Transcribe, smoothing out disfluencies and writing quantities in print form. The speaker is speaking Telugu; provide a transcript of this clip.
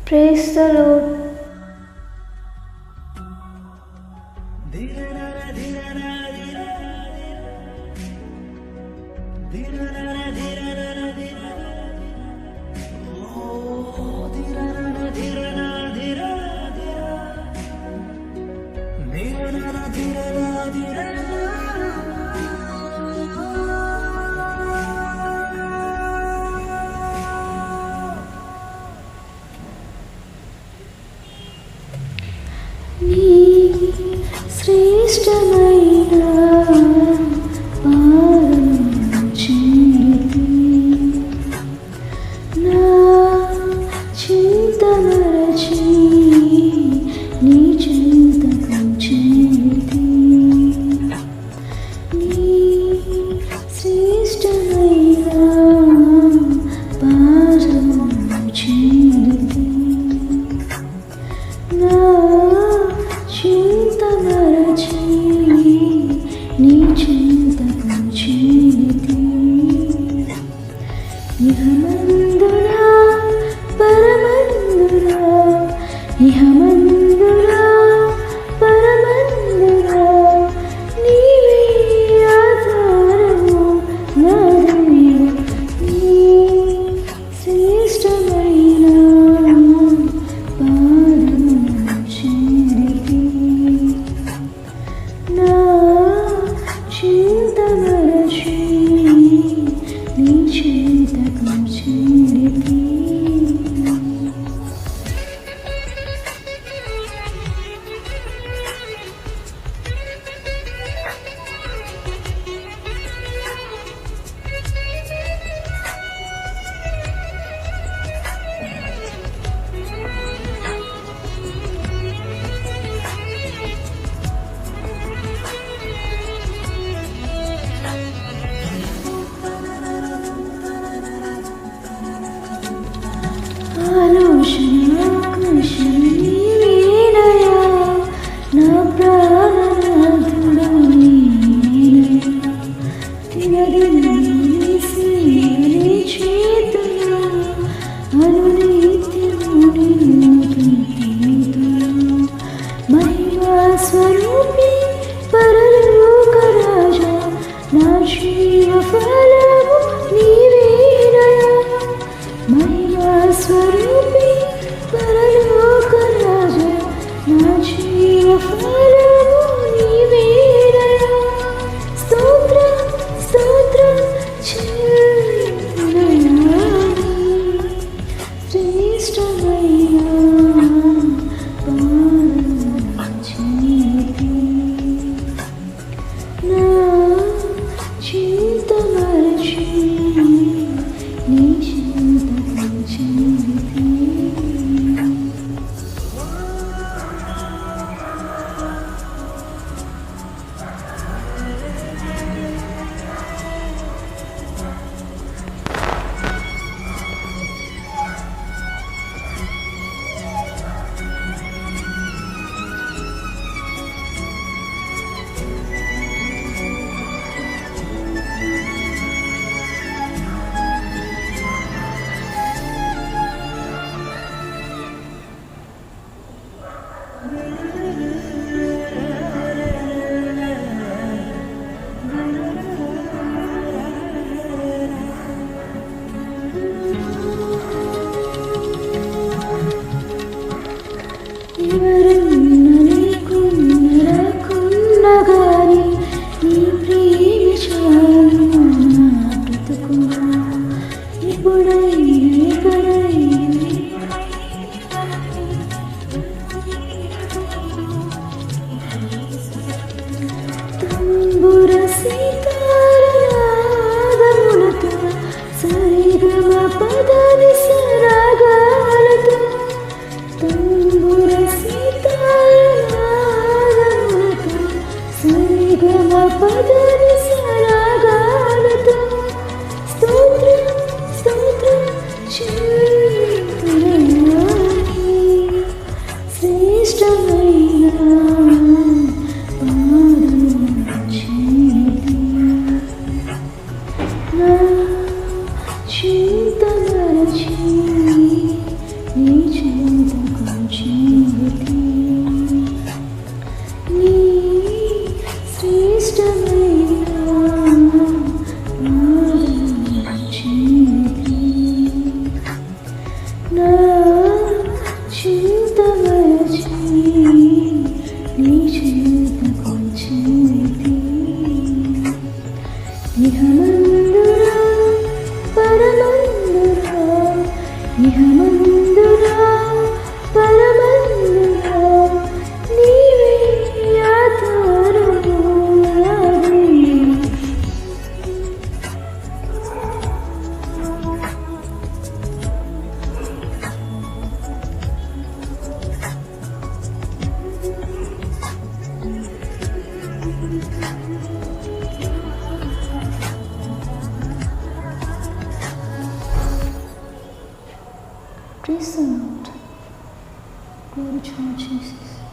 Praise the Lord. శ్రేష్టమైన నా చింతమరచి నీ చింతకు చేరితి నీ శ్రేష్టమైన పాదము చేరితి నా చింతమరచి నీ చింతకు చేరితి ఇహమందునా పరమందునా ఇహమందునా పరమందునా నీవే ఆధారము నా దైవము నీ శ్రేష్టమైన పాదము చేరితి నా చింతమరచి నీ చింతకు చేరితి ఆలోచన ఆకర్షణ నీవేనయా నా ప్రాణనాథుడా నీవేనయా తినదినేసి నీ చేతులా అనునిత్యము నిన్ను కీర్తింతును మహిమా స్వరూపి పరలోక రాజా నా జీవ ఫలము నీవేనయా మహిమా స్వరూపి పరలోక రాజా నా జీవ ఫలము నీవేనయా స్తోత్రం స్తోత్రం చెల్లునయా శ్రేష్టమైన పాదము చేరితి నా చింతమరచి నీ చింతకు చేరితి ఎవరన్నా లేకున్నా గాని నీ ప్రేమ చాలు నా బ్రతుకునా ఎప్పుడైనా ఎక్కడైనా తంబుర సీతారాగములతో సరిగమ పదని సరాగాలతో తంబుర సీతారాగములతో సరిగమ పదని సరాగాలతో స్తోత్రం స్తోత్రం చెల్లునయా శ్రేష్టమైన పాదము చేరితి నా చింతమరచి నీ చింత ఇహమందునా పరమందునా నీవే ఆధారము నాది. Praise the Lord. Glory to our Jesus.